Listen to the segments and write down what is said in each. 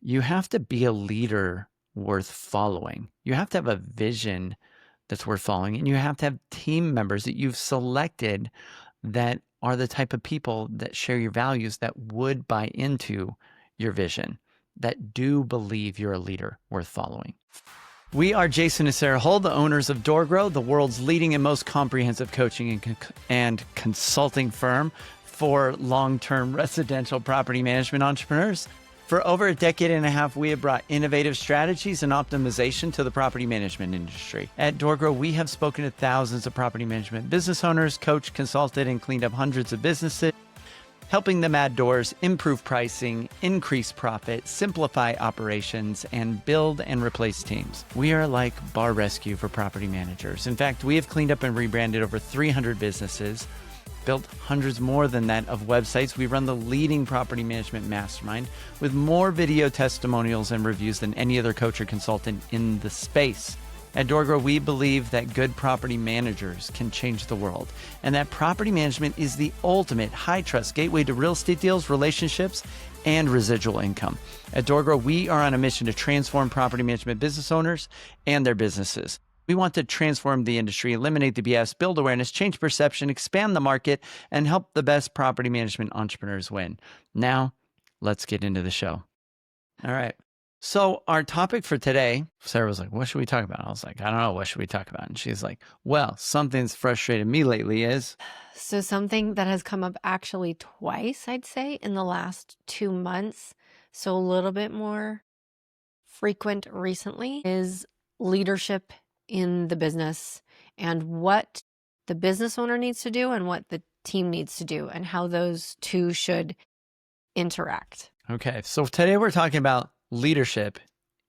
you have to be a leader worth following. You have to have a vision that's worth following, and you have to have team members that you've selected that are the type of people that share your values, that would buy into your vision, that do believe you're a leader worth following. We are Jason and Sarah Hull, the owners of DoorGrow, the world's leading and most comprehensive coaching and consulting firm for long-term residential property management entrepreneurs. For over a decade and a half, we have brought innovative strategies and optimization to the property management industry. At DoorGrow, we have spoken to thousands of property management business owners, coached, consulted, and cleaned up hundreds of businesses, helping them add doors, improve pricing, increase profit, simplify operations, and build and replace teams. We are like bar rescue for property managers. In fact, we have cleaned up and rebranded over 300 businesses, built hundreds more than that of websites. We run the leading property management mastermind with more video testimonials and reviews than any other coach or consultant in the space. At DoorGrow, we believe that good property managers can change the world, and that property management is the ultimate high-trust gateway to real estate deals, relationships, and residual income. At DoorGrow, we are on a mission to transform property management business owners and their businesses. We want to transform the industry, eliminate the BS, build awareness, change perception, expand the market, and help the best property management entrepreneurs win. Now, let's get into the show. All right. So our topic for today, Sarah was like, what should we talk about? I was like, I don't know. What should we talk about? And she's like, well, something's frustrated me lately is. So something that has come up actually twice, I'd say, in the last 2 months. So a little bit more frequent recently is leadership in the business and what the business owner needs to do and what the team needs to do and how those two should interact. Okay. So today we're talking about leadership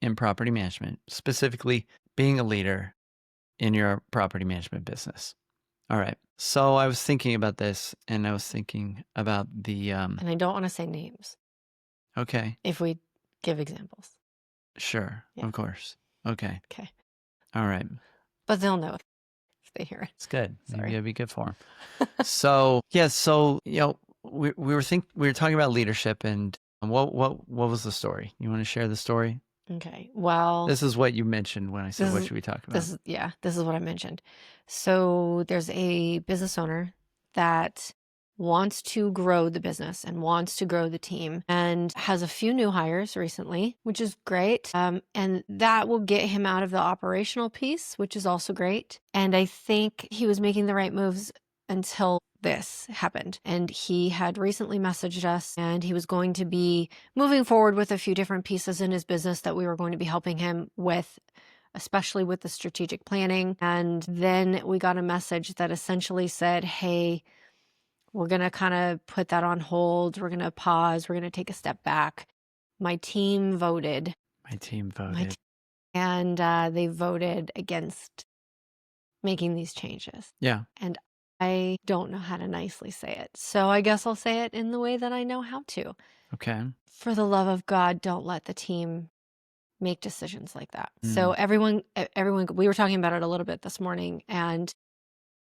in property management, specifically being a leader in your property management business. All right. So I was thinking about this, and I was thinking about the... And I don't want to say names. Okay. If we give examples. Sure. Yeah. Of course. Okay. Okay. All right. But they'll know if they hear it. It's good. Sorry. Maybe it'd be good for them. So, yeah. So, we were talking about leadership, and what was the story? You want to share the story? Okay. Well, this is what you mentioned when I said, what should we talk about? This is what I mentioned. So there's a business owner that wants to grow the business and wants to grow the team and has a few new hires recently, which is great. And that will get him out of the operational piece, which is also great. And I think he was making the right moves until this happened. And he had recently messaged us, and he was going to be moving forward with a few different pieces in his business that we were going to be helping him with, especially with the strategic planning. And then we got a message that essentially said, hey, we're going to kind of put that on hold. We're going to pause. We're going to take a step back. My team voted. And they voted against making these changes. Yeah. And I don't know how to nicely say it. So I guess I'll say it in the way that I know how to. Okay. For the love of God, don't let the team make decisions like that. So everyone, we were talking about it a little bit this morning, and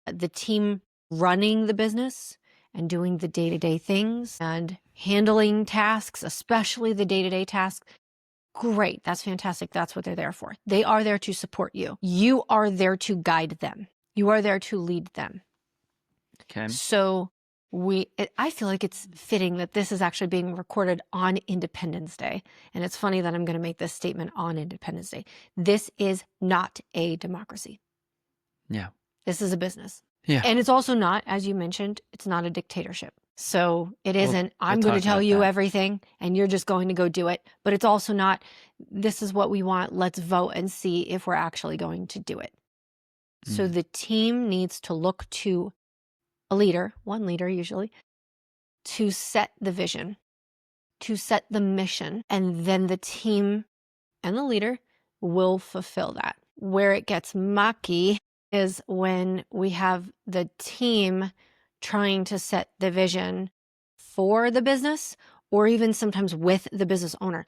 the team running the business and doing the day-to-day things and handling tasks, especially the day-to-day tasks. Great. That's fantastic. That's what they're there for. They are there to support you. You are there to guide them. You are there to lead them. Okay. So I feel like it's fitting that this is actually being recorded on Independence Day. And it's funny that I'm going to make this statement on Independence Day. This is not a democracy. Yeah. This is a business. Yeah. And it's also not, as you mentioned, it's not a dictatorship. So it isn't, I'm we'll going to tell talk you about that. everything and you're just going to go do it. But it's also not, this is what we want. Let's vote and see if we're actually going to do it. So the team needs to look to a leader, one leader usually, to set the vision, to set the mission, and then the team and the leader will fulfill that. Where it gets mucky is when we have the team trying to set the vision for the business, or even sometimes with the business owner.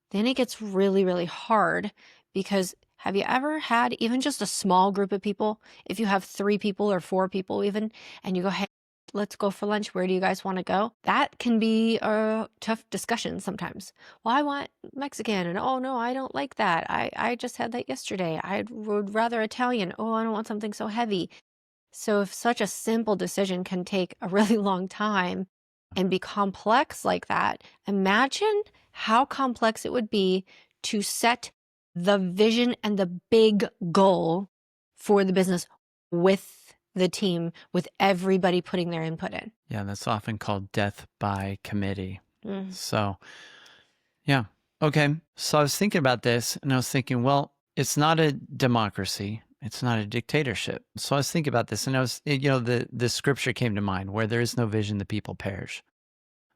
Then it gets really, really hard, because have you ever had even just a small group of people, if you have 3 people or 4 people even, and you go, hey, let's go for lunch. Where do you guys want to go? That can be a tough discussion sometimes. Well, I want Mexican, and oh no, I don't like that. I just had that yesterday. I would rather Italian. Oh, I don't want something so heavy. So if such a simple decision can take a really long time and be complex like that, imagine how complex it would be to set the vision and the big goal for the business with the team, with everybody putting their input in. Yeah, that's often called death by committee. Mm. So, yeah. Okay. So I was thinking about this and I was thinking, well, it's not a democracy. It's not a dictatorship. So I was thinking about this and the scripture came to mind where there is no vision, the people perish.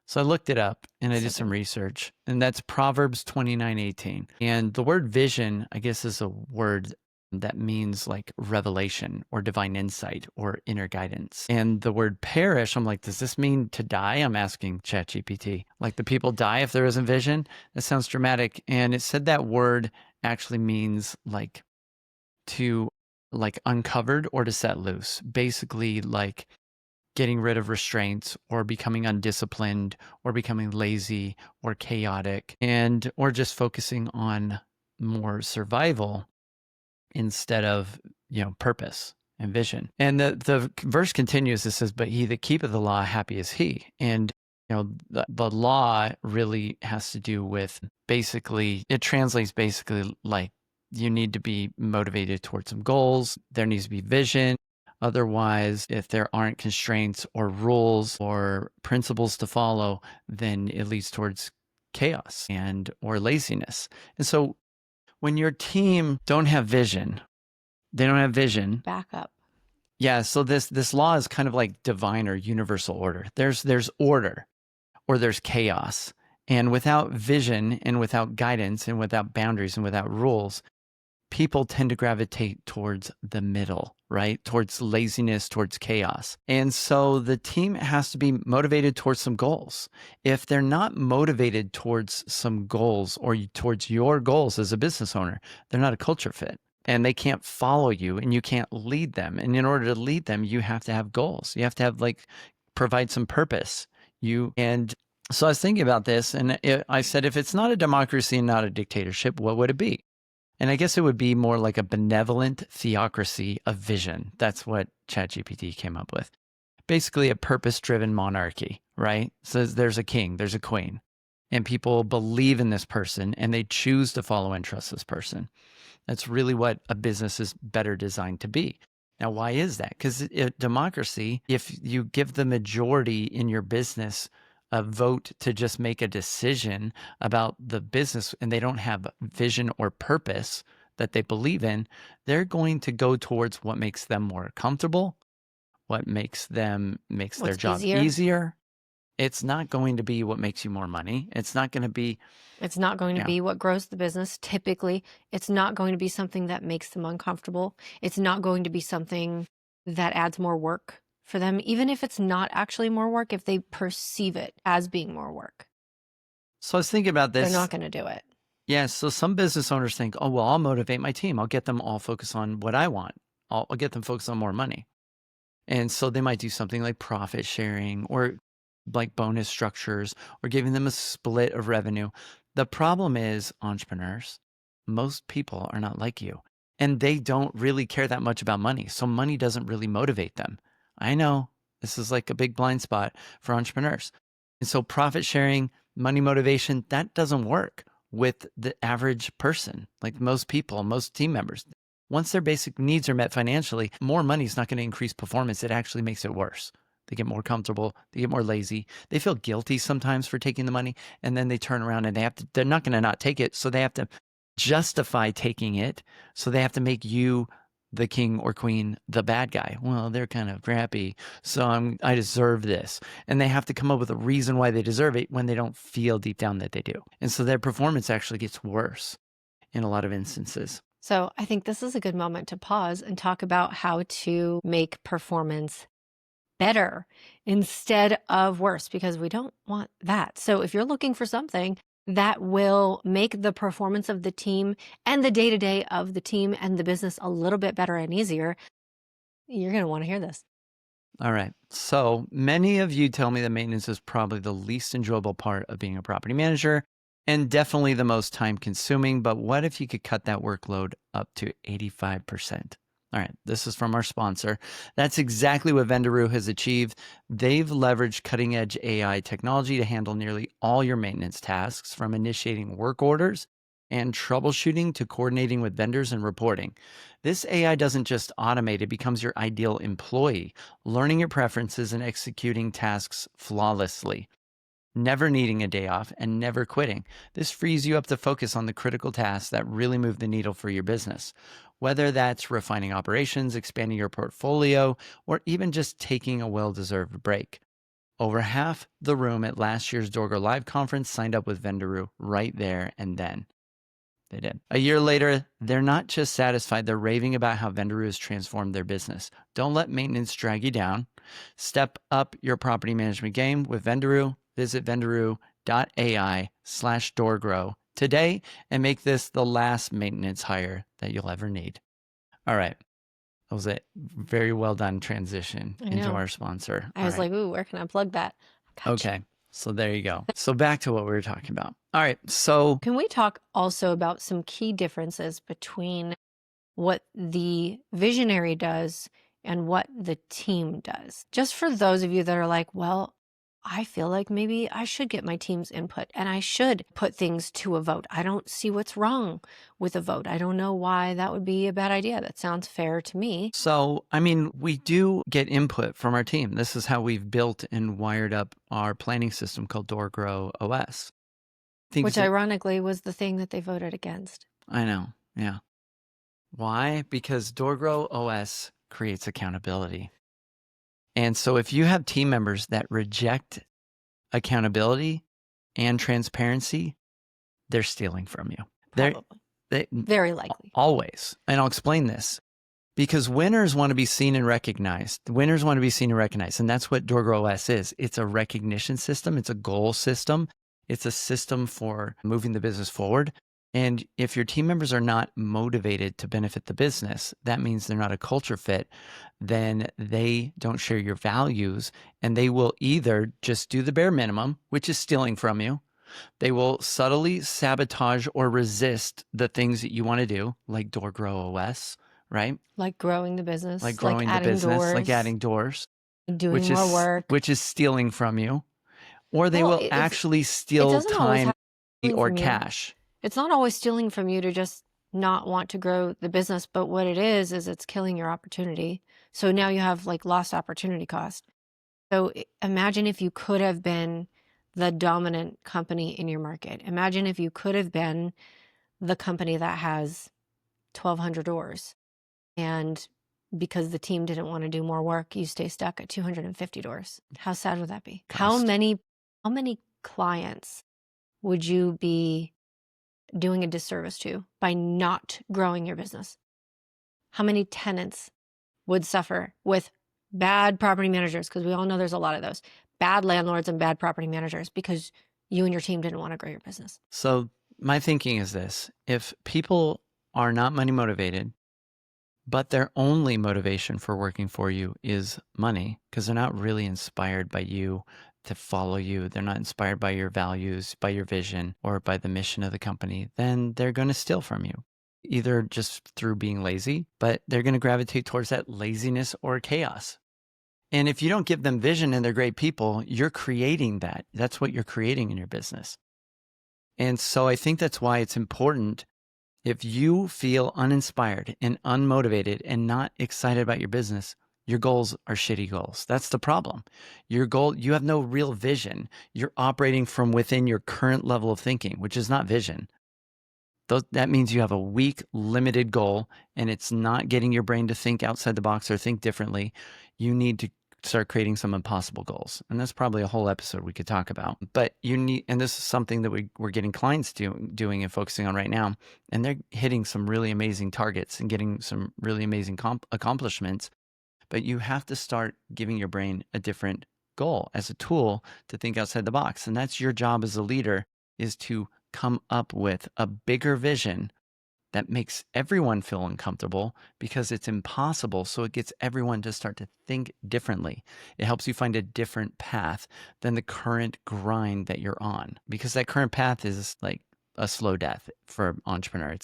So I looked it up and I So did some good. research, and that's Proverbs 29:18. And the word vision, I guess, is a word that means like revelation or divine insight or inner guidance. And the word perish, I'm like, does this mean to die? I'm asking ChatGPT. Like, the people die if there isn't vision? That sounds dramatic. And it said that word actually means like to like uncovered or to set loose. Basically, like getting rid of restraints or becoming undisciplined or becoming lazy or chaotic, and or just focusing on more survival instead of purpose and vision. And the verse continues. It says, but he that keepeth the law, happy is he. And the law really has to do with, basically it translates basically like you need to be motivated towards some goals. There needs to be vision. Otherwise, if there aren't constraints or rules or principles to follow, then it leads towards chaos and or laziness. And so when your team don't have vision, they don't have vision. Back up. Yeah, so this law is kind of like divine or universal order. There's order or there's chaos. And without vision and without guidance and without boundaries and without rules, people tend to gravitate towards the middle, right? Towards laziness, towards chaos. And so the team has to be motivated towards some goals. If they're not motivated towards some goals or towards your goals as a business owner, they're not a culture fit. And they can't follow you and you can't lead them. And in order to lead them, you have to have goals. You have to have provide some purpose. So I was thinking about this and I said, if it's not a democracy and not a dictatorship, what would it be? And I guess it would be more like a benevolent theocracy of vision. That's what ChatGPT came up with. Basically, a purpose-driven monarchy, right? So there's a king, there's a queen, and people believe in this person and they choose to follow and trust this person. That's really what a business is better designed to be. Now, why is that? Because democracy, if you give the majority in your business a vote to just make a decision about the business and they don't have vision or purpose that they believe in, they're going to go towards what makes them more comfortable, what makes their What's job easier? easier. It's not going to be what makes you more money. It's not going to be, It's not going to be what grows the business. Typically, it's not going to be something that makes them uncomfortable. It's not going to be something that adds more work for them, even if it's not actually more work, if they perceive it as being more work. So I was thinking about this. They're not going to do it. Yeah, so some business owners think, oh, well, I'll motivate my team. I'll get them all focused on what I want. I'll get them focused on more money. And so they might do something like profit sharing or like bonus structures or giving them a split of revenue. The problem is, entrepreneurs, most people are not like you and they don't really care that much about money. So money doesn't really motivate them. I know this is like a big blind spot for entrepreneurs. And so profit sharing, money motivation, that doesn't work with the average person, like most people, most team members. Once their basic needs are met financially, more money is not going to increase performance. It actually makes it worse. They get more comfortable. They get more lazy. They feel guilty sometimes for taking the money. And then they turn around and they're not going to not take it. So they have to justify taking it. So they have to make you, the king or queen, the bad guy. Well, they're kind of crappy. So I deserve this. And they have to come up with a reason why they deserve it when they don't feel deep down that they do. And so their performance actually gets worse in a lot of instances. So I think this is a good moment to pause and talk about how to make performance better instead of worse, because we don't want that. So if you're looking for something that will make the performance of the team and the day-to-day of the team and the business a little bit better and easier, you're going to want to hear this. All right. So many of you tell me that maintenance is probably the least enjoyable part of being a property manager and definitely the most time consuming. But what if you could cut that workload up to 85%? All right. This is from our sponsor. That's exactly what Vendaroo has achieved. They've leveraged cutting edge AI technology to handle nearly all your maintenance tasks, from initiating work orders and troubleshooting to coordinating with vendors and reporting. This AI doesn't just automate, it becomes your ideal employee, learning your preferences and executing tasks flawlessly, never needing a day off and never quitting. This frees you up to focus on the critical tasks that really move the needle for your business. Whether that's refining operations, expanding your portfolio, or even just taking a well-deserved break. Over half the room at last year's DoorGrow Live conference signed up with Vendaroo right there and then. They did. A year later, they're not just satisfied, they're raving about how Vendaroo has transformed their business. Don't let maintenance drag you down. Step up your property management game with Vendaroo. Visit vendaroo.ai/doorgrow today and make this the last maintenance hire that you'll ever need. All right. That was a very well done transition I into know. our sponsor. I All was right. like, ooh, where can I plug that? Gotcha. Okay. So there you go. So back to what we were talking about. All right. So Can we talk also about some key differences between what the visionary does and what the team does? Just for those of you that are like, well, I feel like maybe I should get my team's input and I should put things to a vote. I don't see what's wrong with a vote. I don't know why that would be a bad idea. That sounds fair to me. So, I mean, we do get input from our team. This is how we've built and wired up our planning system called DoorGrow OS. Which ironically was the thing that they voted against. I know. Yeah. Why? Because DoorGrow OS creates accountability. And so if you have team members that reject accountability and transparency, they're stealing from you. Probably. They Very likely. always. And I'll explain this. Because winners want to be seen and recognized. Winners want to be seen and recognized. And that's what DoorGrow OS is. It's a recognition system. It's a goal system. It's a system for moving the business forward. And if your team members are not motivated to benefit the business, that means they're not a culture fit, then they don't share your values and they will either just do the bare minimum, which is stealing from you. They will subtly sabotage or resist the things that you want to do, like DoorGrow OS, right? Like growing the business, Like growing the adding business, doors, like adding doors, doing more work. which is stealing from you, or they Well, will actually it steal doesn't always time have to be stealing or from you. cash. It's not always stealing from you to just not want to grow the business, but what it is it's killing your opportunity. So now you have like lost opportunity cost. So imagine if you could have been the dominant company in your market. Imagine if you could have been the company that has 1,200 doors, and because the team didn't want to do more work, you stay stuck at 250 doors. How sad would that be? How many clients would you be doing a disservice to by not growing your business? How many tenants would suffer with bad property managers? Because we all know there's a lot of those bad landlords and bad property managers because you and your team didn't want to grow your business. So my thinking is this: if people are not money motivated, but their only motivation for working for you is money, because they're not really inspired by you to follow you, they're not inspired by your values, by your vision, or by the mission of the company, then they're going to steal from you, either just through being lazy, but they're going to gravitate towards that laziness or chaos. And if you don't give them vision and they're great people, you're creating that. That's what you're creating in your business. And so I think that's why it's important. If you feel uninspired and unmotivated and not excited about your business, your goals are shitty goals. That's the problem. Your goal, you have no real vision. You're operating from within your current level of thinking, which is not vision. That means you have a weak, limited goal, and it's not getting your brain to think outside the box or think differently. You need to start creating some impossible goals. And that's probably a whole episode we could talk about. But you need, and this is something that we're getting clients doing and focusing on right now. And they're hitting some really amazing targets and getting some really amazing accomplishments. But you have to start giving your brain a different goal as a tool to think outside the box. And that's your job as a leader, is to come up with a bigger vision that makes everyone feel uncomfortable because it's impossible. So it gets everyone to start to think differently. It helps you find a different path than the current grind that you're on, because that current path is like a slow death for an entrepreneur.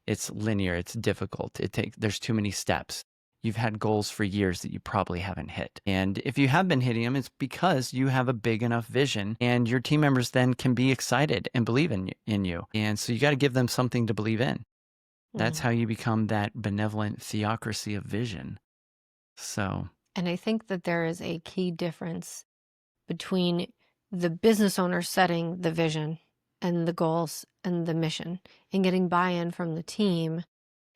It's linear, it's difficult. There's too many steps. You've had goals for years that you probably haven't hit. And if you have been hitting them, it's because you have a big enough vision, and your team members then can be excited and believe in you. And so you got to give them something to believe in. That's how you become that benevolent theocracy of vision. So, And I think that there is a key difference between the business owner setting the vision and the goals and the mission and getting buy-in from the team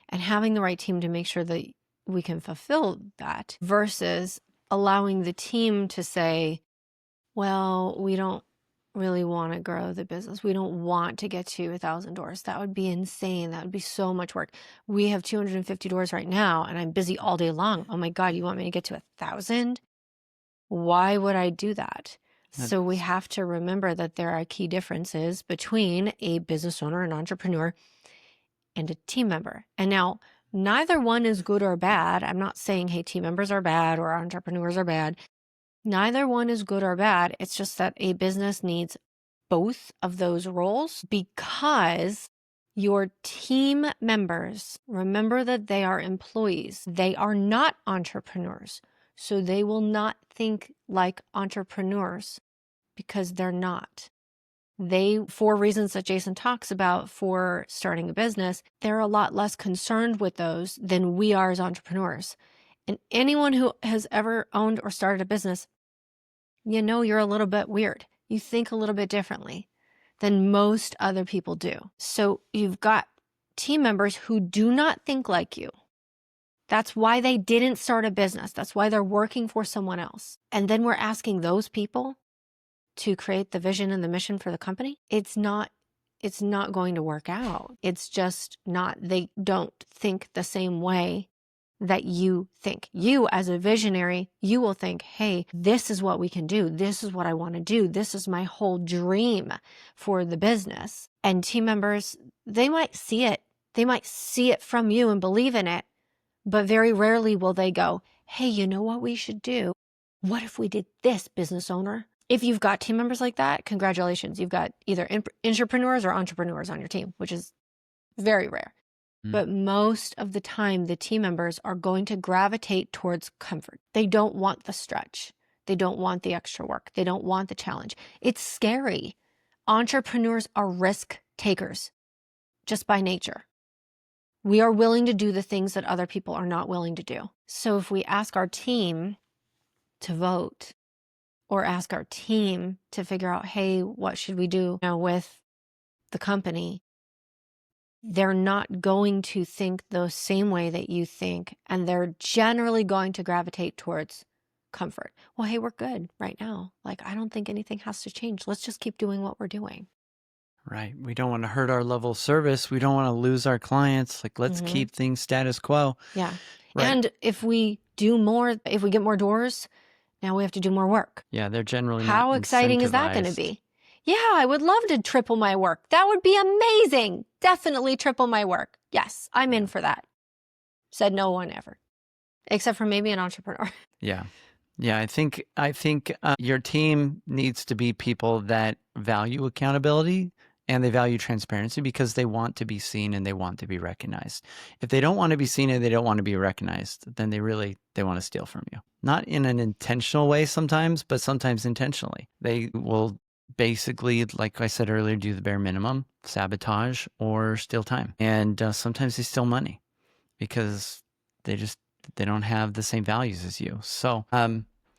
and having the right team to make sure that we can fulfill that versus allowing the team to say, well, we don't really want to grow the business. We don't want to get to 1,000 doors. That would be insane. That would be so much work. We have 250 doors right now and I'm busy all day long. Oh my God, you want me to get to 1,000? Why would I do that? So we have to remember that there are key differences between a business owner, an entrepreneur, and a team member. And now neither one is good or bad. I'm not saying, hey, team members are bad or entrepreneurs are bad. Neither one is good or bad. It's just that a business needs both of those roles because your team members, remember that they are employees. They are not entrepreneurs. So they will not think like entrepreneurs because they're not. They, for reasons that Jason talks about for starting a business, they're a lot less concerned with those than we are as entrepreneurs. And anyone who has ever owned or started a business, you know you're a little bit weird. You think a little bit differently than most other people do. So you've got team members who do not think like you. That's why they didn't start a business. That's why they're working for someone else. And then we're asking those people to create the vision and the mission for the company. It's not going to work out. It's just not. They don't think the same way that you think. You as a visionary, you will think, hey, this is what we can do. This is what I want to do. This is my whole dream for the business. And team members, they might see it. They might see it from you and believe in it, but very rarely will they go, hey, you know what we should do? What if we did this, business owner? If you've got team members like that, congratulations. You've got either entrepreneurs or entrepreneurs on your team, which is very rare. But most of the time, the team members are going to gravitate towards comfort. They don't want the stretch. They don't want the extra work. They don't want the challenge. It's scary. Entrepreneurs are risk takers just by nature. We are willing to do the things that other people are not willing to do. So if we ask our team to vote or ask our team to figure out, hey, what should we do with the company? They're not going to think the same way that you think, and they're generally going to gravitate towards comfort. Well, hey, we're good right now. Like, I don't think anything has to change. Let's just keep doing what we're doing. Right. We don't want to hurt our level of service. We don't want to lose our clients. Like, let's keep things status quo. Yeah. Right. And if we get more doors, now we have to do more work. Yeah, they're generally not How exciting is that going to incentivized. be? Yeah, I would love to triple my work. That would be amazing. Definitely triple my work. Yes, I'm in for that. Said no one ever, except for maybe an entrepreneur. Yeah. Yeah, I think your team needs to be people that value accountability and they value transparency because they want to be seen and they want to be recognized. If they don't want to be seen and they don't want to be recognized, then they want to steal from you. Not in an intentional way sometimes, but sometimes intentionally. They will basically, like I said earlier, do the bare minimum, sabotage or steal time. And sometimes they steal money because they don't have the same values as you. So,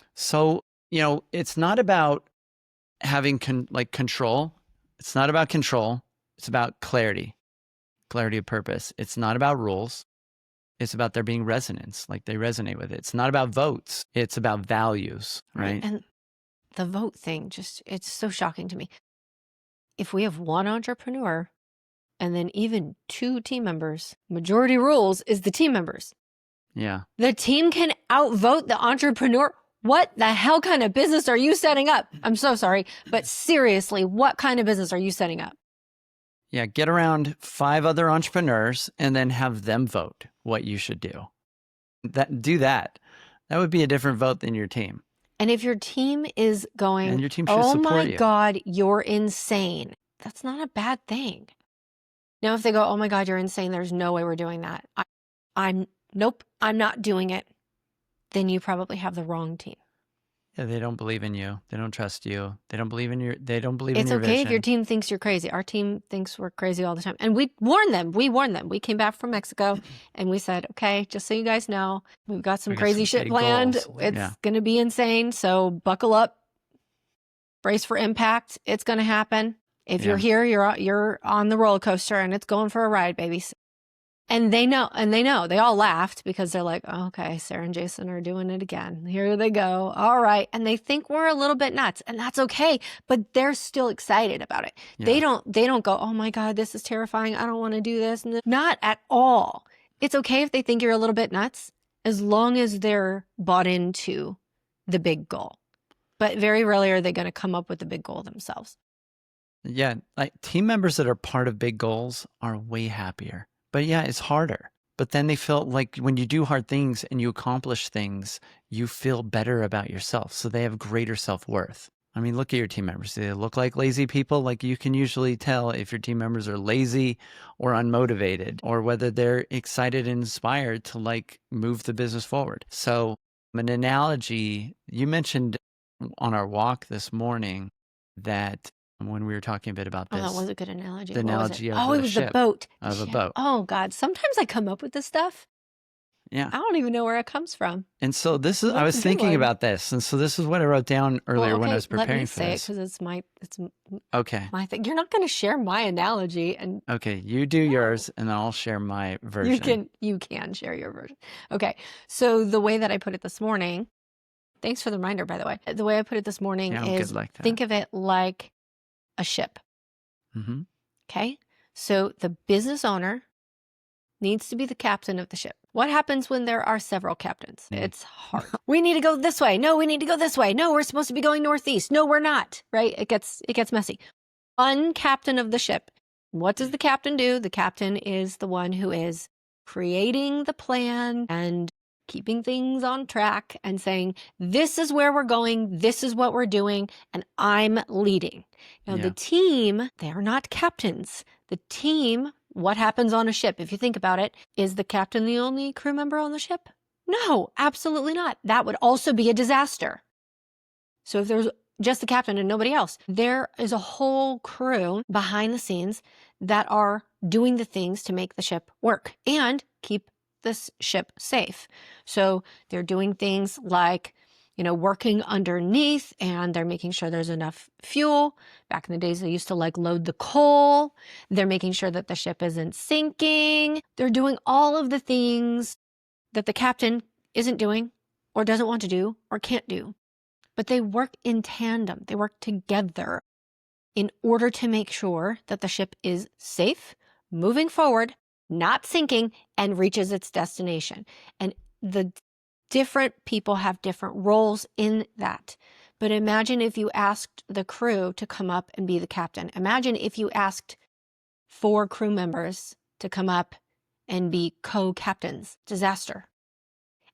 it's not about having control. It's not about control. It's about clarity of purpose. It's not about rules. It's about there being resonance, like they resonate with it. It's not about votes. It's about values, right? And the vote thing, it's so shocking to me. If we have one entrepreneur and then even 2 team members, majority rules is the team members. Yeah. The team can outvote the entrepreneur. What the hell kind of business are you setting up? I'm so sorry, but seriously, what kind of business are you setting up? Yeah, get around 5 other entrepreneurs and then have them vote what you should do. Do that. That would be a different vote than your team. And if your team is And going, your team should oh support my you. God, you're insane, that's not a bad thing. Now, if they go, oh my God, you're insane, there's no way we're doing that. Nope, I'm not doing it. Then you probably have the wrong team. Yeah, they don't believe in you. They don't trust you. They don't believe in your It's okay if your vision. team thinks you're crazy. Our team thinks we're crazy all the time. And we warned them. We came back from Mexico and we said, okay, just so you guys know, we've got some We got crazy some shit big planned. goals. It's Yeah. going to be insane. So buckle up, brace for impact. It's going to happen. If you're here, you're on the roller coaster and it's going for a ride, babies. And they know, they all laughed because they're like, oh, okay, Sarah and Jason are doing it again. Here they go. All right. And they think we're a little bit nuts, and that's okay, but they're still excited about it. Yeah. They don't go, oh my God, this is terrifying. I don't want to do this. Not at all. It's okay if they think you're a little bit nuts, as long as they're bought into the big goal. But very rarely are they going to come up with the big goal themselves. Yeah, like team members that are part of big goals are way happier. But yeah, it's harder. But then they feel like when you do hard things and you accomplish things, you feel better about yourself. So they have greater self-worth. I mean, look at your team members. Do they look like lazy people? Like you can usually tell if your team members are lazy or unmotivated, or whether they're excited and inspired to like move the business forward. So an analogy, you mentioned on our walk this morning that when we were talking a bit about this. Oh, that was a good analogy. The What was it? analogy of Oh, a it was the ship, boat. of a Ship. boat. Oh, God. Sometimes I come up with this stuff. Yeah. I don't even know where it comes from. And so this is, I That's was a good thinking one. about this. And so this is what I wrote down earlier when I was Let me preparing for say it this. because it's my Okay. thing. You're not going to share my analogy, and Okay, you do yours and then I'll share my version. you can share your version. Okay. So the way that I put it this morning, thanks for the reminder, by the way. The way I put it this morning Yeah, I'm is good like that. think of it like a ship. Mm-hmm. Okay. So the business owner needs to be the captain of the ship. What happens when there are several captains? It's hard. We need to go this way. No, we need to go this way. No, we're supposed to be going northeast. No, we're not. Right? It gets messy. One captain of the ship. What does the captain do? The captain is the one who is creating the plan and keeping things on track and saying, this is where we're going, this is what we're doing, and I'm leading. Now, the team, they are not captains. The team, what happens on a ship, if you think about it, is the captain the only crew member on the ship? No, absolutely not. That would also be a disaster. So if there's just the captain and nobody else, there is a whole crew behind the scenes that are doing the things to make the ship work and keep this ship safe. So they're doing things like, working underneath, and they're making sure there's enough fuel. Back in the days, they used to load the coal. They're making sure that the ship isn't sinking. They're doing all of the things that the captain isn't doing or doesn't want to do or can't do. But they work in tandem. They work together in order to make sure that the ship is safe, moving forward, not sinking, and reaches its destination. And the different people have different roles in that. But imagine if you asked the crew to come up and be the captain. Imagine if you asked 4 crew members to come up and be co-captains. Disaster.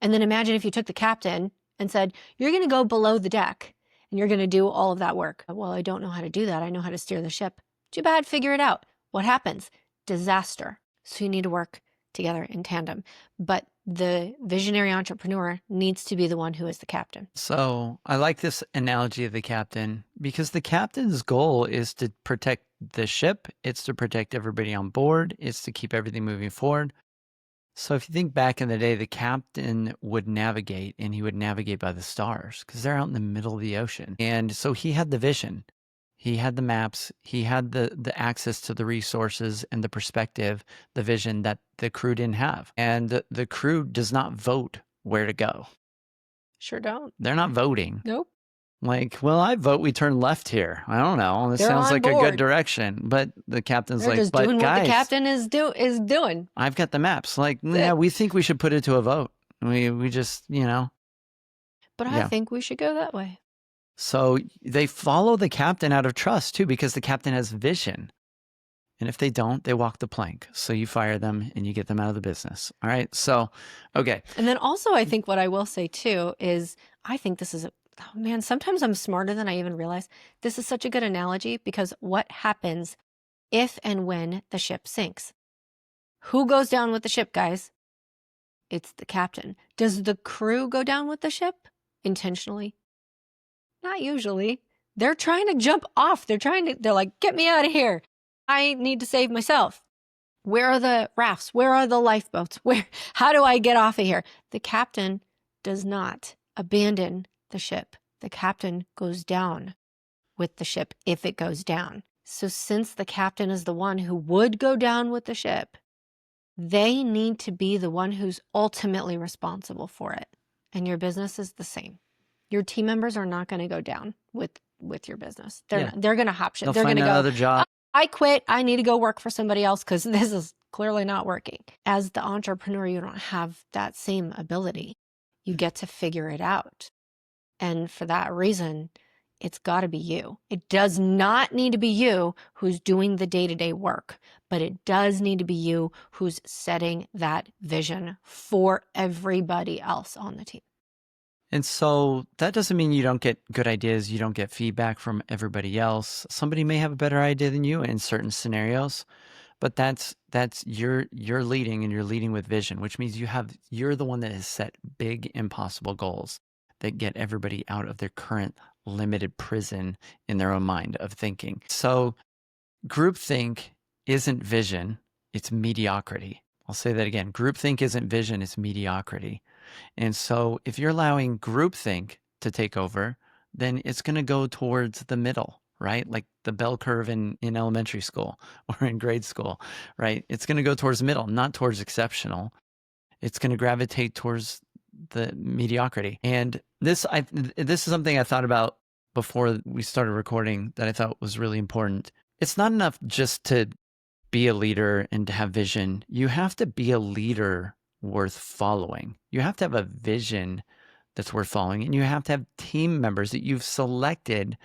And then imagine if you took the captain and said, you're going to go below the deck and you're going to do all of that work. Well, I don't know how to do that. I know how to steer the ship. Too bad, figure it out. What happens? Disaster. So you need to work together in tandem. But the visionary entrepreneur needs to be the one who is the captain. So I like this analogy of the captain because the captain's goal is to protect the ship. It's to protect everybody on board. It's to keep everything moving forward. So if you think back in the day, the captain would navigate and he would navigate by the stars because they're out in the middle of the ocean. And so he had the vision. He had the maps. He had the access to the resources and the perspective, the vision that the crew didn't have. And the crew does not vote where to go. Sure don't. They're not voting. Nope. Like, well, I vote we turn left here. I don't know. This They're sounds on like a board. good direction. But the captain's They're like, just but doing guys, what the captain is doing. I've got the maps. Like, yeah, we think we should put it to a vote. We just, But I think we should go that way. So they follow the captain out of trust too, because the captain has vision. And if they don't, they walk the plank. So you fire them and you get them out of the business. All right. So, okay. And then also, I think what I will say too is I think this is oh man, sometimes I'm smarter than I even realize. This is such a good analogy because what happens if and when the ship sinks? Who goes down with the ship, guys? It's the captain. Does the crew go down with the ship intentionally? Not usually. They're trying to jump off. They're like, get me out of here. I need to save myself. Where are the rafts? Where are the lifeboats? How do I get off of here? The captain does not abandon the ship. The captain goes down with the ship if it goes down. So since the captain is the one who would go down with the ship, they need to be the one who's ultimately responsible for it. And your business is the same. Your team members are not going to go down with your business. They're going to hop ship. They'll They're going find to go, another job. I quit. I need to go work for somebody else because this is clearly not working. As the entrepreneur, you don't have that same ability. You get to figure it out. And for that reason, it's got to be you. It does not need to be you who's doing the day-to-day work, but it does need to be you who's setting that vision for everybody else on the team. And so that doesn't mean you don't get good ideas. You don't get feedback from everybody else. Somebody may have a better idea than you in certain scenarios, but that's you're leading, and you're leading with vision, which means you're the one that has set big, impossible goals that get everybody out of their current limited prison in their own mind of thinking. So groupthink isn't vision, it's mediocrity. I'll say that again. Groupthink isn't vision, it's mediocrity. And so if you're allowing groupthink to take over, then it's going to go towards the middle, right? Like the bell curve in elementary school or in grade school, right? It's going to go towards the middle, not towards exceptional. It's going to gravitate towards the mediocrity. And this is something I thought about before we started recording that I thought was really important. It's not enough just to be a leader and to have vision. You have to be a leader worth following. You have to have a vision that's worth following, and you have to have team members that you've selected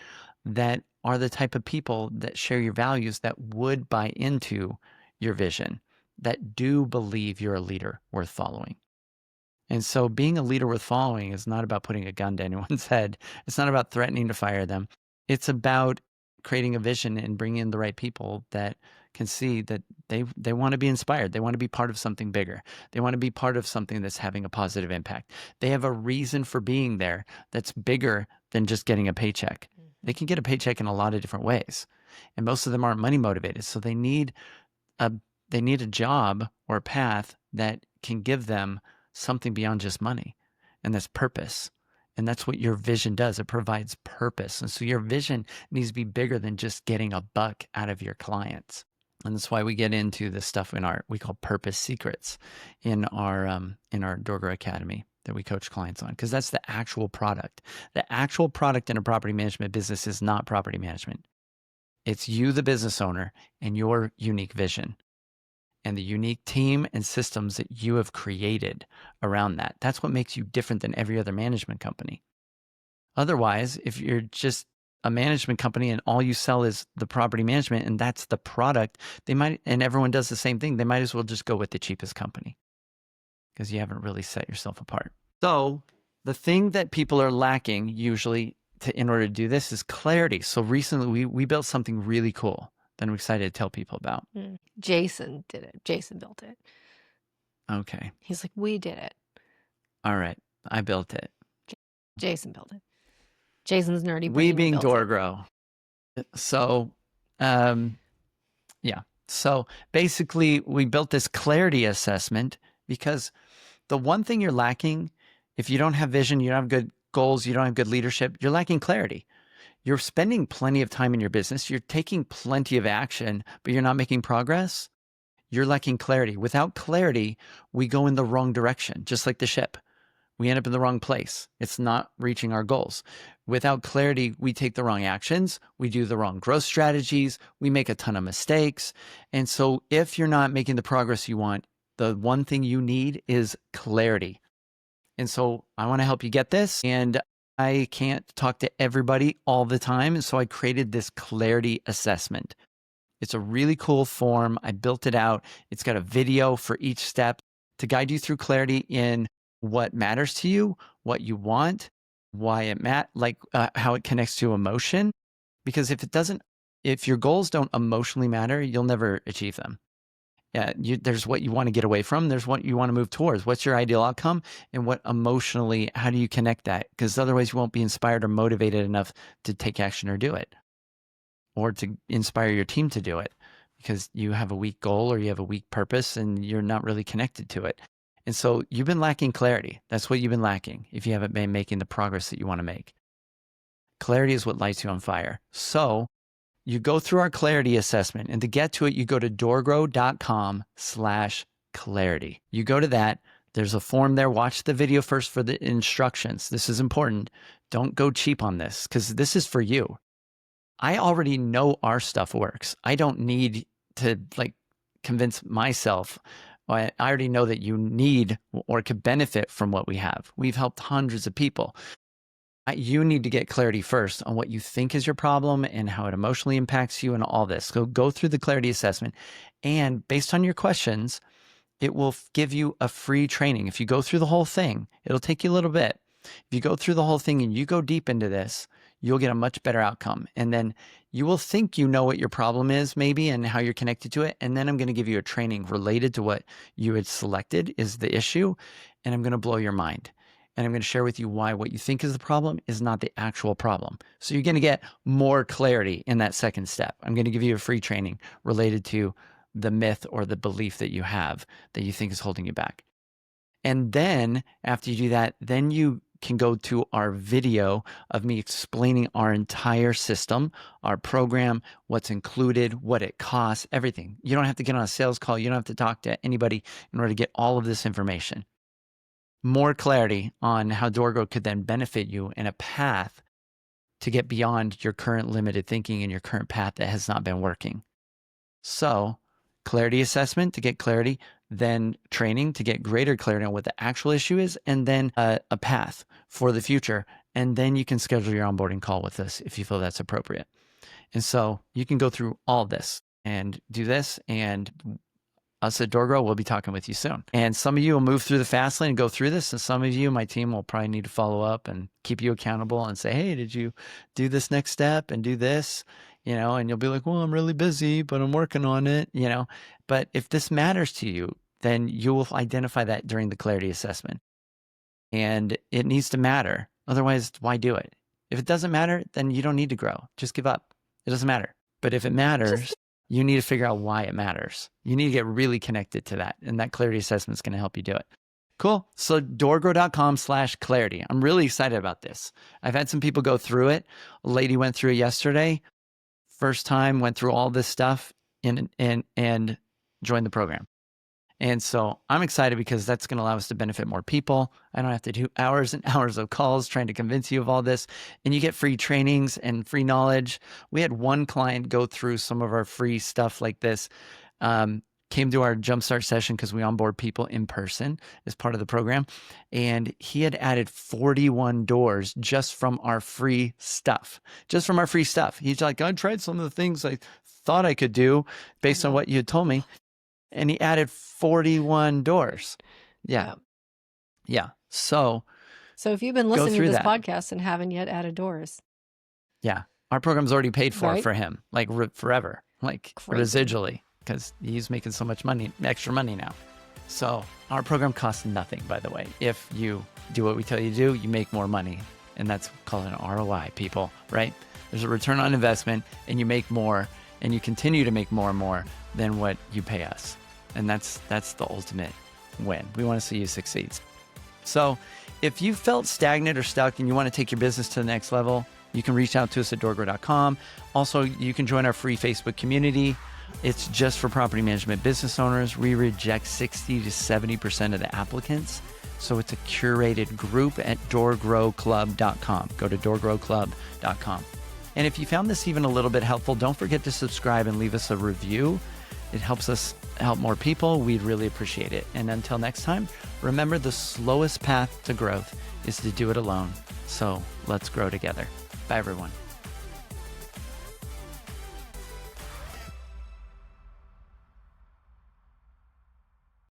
that are the type of people that share your values, that would buy into your vision, that do believe you're a leader worth following. And so being a leader worth following is not about putting a gun to anyone's head. It's not about threatening to fire them. It's about creating a vision and bringing in the right people that can see that they want to be inspired. They want to be part of something bigger. They want to be part of something that's having a positive impact. They have a reason for being there that's bigger than just getting a paycheck. They can get a paycheck in a lot of different ways, and most of them aren't money motivated. So they need a job or a path that can give them something beyond just money, and that's purpose. And that's what your vision does. It provides purpose. And so your vision needs to be bigger than just getting a buck out of your clients. And that's why we get into this stuff we call purpose secrets in our DoorGrow Academy that we coach clients on, because that's the actual product. The actual product in a property management business is not property management. It's you, the business owner, and your unique vision, and the unique team and systems that you have created around that. That's what makes you different than every other management company. Otherwise, if you're just a management company and all you sell is the property management and that's the product, and everyone does the same thing, they might as well just go with the cheapest company because you haven't really set yourself apart. So the thing that people are lacking usually in order to do this is clarity. So recently we built something really cool that I'm excited to tell people about. Jason did it. Jason built it. Okay. He's like, we did it. All right. I built it. Jason built it. Jason's nerdy brain We being built it. DoorGrow. So, yeah. So basically we built this clarity assessment because the one thing you're lacking, if you don't have vision, you don't have good goals, you don't have good leadership, you're lacking clarity. You're spending plenty of time in your business. You're taking plenty of action, but you're not making progress. You're lacking clarity. Without clarity, we go in the wrong direction, just like the ship. We end up in the wrong place. It's not reaching our goals. Without clarity, we take the wrong actions. We do the wrong growth strategies. We make a ton of mistakes. And so if you're not making the progress you want, the one thing you need is clarity. And so I want to help you get this. And I can't talk to everybody all the time. And so I created this clarity assessment. It's a really cool form. I built it out. It's got a video for each step to guide you through clarity in what matters to you, what you want, why it how it connects to emotion. Because if your goals don't emotionally matter, you'll never achieve them. Yeah, there's what you want to get away from. There's what you want to move towards. What's your ideal outcome? And how do you connect that? Because otherwise you won't be inspired or motivated enough to take action or do it, or to inspire your team to do it, because you have a weak goal or you have a weak purpose and you're not really connected to it. And so you've been lacking clarity. That's what you've been lacking if you haven't been making the progress that you want to make. Clarity is what lights you on fire. So you go through our clarity assessment, and to get to it, you go to doorgrow.com/clarity. You go to that. There's a form there. Watch the video first for the instructions. This is important. Don't go cheap on this, because this is for you. I already know our stuff works. I don't need to convince myself. I already know that you need or could benefit from what we have. We've helped hundreds of people. You need to get clarity first on what you think is your problem and how it emotionally impacts you and all this. So go through the clarity assessment, and based on your questions, it will give you a free training. If you go through the whole thing, it'll take you a little bit. If you go through the whole thing and you go deep into this, you'll get a much better outcome. And then you will think you know what your problem is maybe and how you're connected to it. And then I'm going to give you a training related to what you had selected is the issue. And I'm going to blow your mind. And I'm going to share with you why what you think is the problem is not the actual problem. So you're going to get more clarity in that second step. I'm going to give you a free training related to the myth or the belief that you have that you think is holding you back. And then after you do that, then you can go to our video of me explaining our entire system, our program, what's included, what it costs, everything. You don't have to get on a sales call. You don't have to talk to anybody in order to get all of this information. More clarity on how DoorGrow could then benefit you in a path to get beyond your current limited thinking and your current path that has not been working. So, clarity assessment to get clarity, then training to get greater clarity on what the actual issue is, and then a path for the future. And then you can schedule your onboarding call with us if you feel that's appropriate. And so you can go through all this and do this, and us at DoorGrow will be talking with you soon. And some of you will move through the fast lane and go through this. And some of you, my team, will probably need to follow up and keep you accountable and say, hey, did you do this next step and do this? And you'll be like, well, I'm really busy, but I'm working on it, But if this matters to you, then you will identify that during the clarity assessment. And it needs to matter. Otherwise, why do it? If it doesn't matter, then you don't need to grow. Just give up. It doesn't matter. But if it matters, you need to figure out why it matters. You need to get really connected to that. And that clarity assessment is going to help you do it. Cool. So doorgrow.com/clarity. I'm really excited about this. I've had some people go through it. A lady went through it yesterday. First time, went through all this stuff and joined the program. And so I'm excited because that's going to allow us to benefit more people. I don't have to do hours and hours of calls trying to convince you of all this. And you get free trainings and free knowledge. We had one client go through some of our free stuff like this, came to our jumpstart session because we onboard people in person as part of the program. And he had added 41 doors just from our free stuff. He's like, I tried some of the things I thought I could do based on what you had told me. And he added 41 doors. Yeah. So if you've been listening to this podcast and haven't yet added doors. Yeah. Our program's already paid for right? for him, like forever, like Crazy. residually, because he's making so much money, extra money now. So our program costs nothing, by the way. If you do what we tell you to do, you make more money. And that's called an ROI, people, right? There's a return on investment, and you make more, and you continue to make more and more than what you pay us. And that's the ultimate win. We want to see you succeed. So if you felt stagnant or stuck and you want to take your business to the next level, you can reach out to us at doorgrow.com. Also, you can join our free Facebook community. It's just for property management business owners. We reject 60 to 70% of the applicants. So it's a curated group at doorgrowclub.com. Go to doorgrowclub.com. And if you found this even a little bit helpful, don't forget to subscribe and leave us a review. It helps us help more people. We'd really appreciate it. And until next time, remember the slowest path to growth is to do it alone. So let's grow together. Bye, everyone.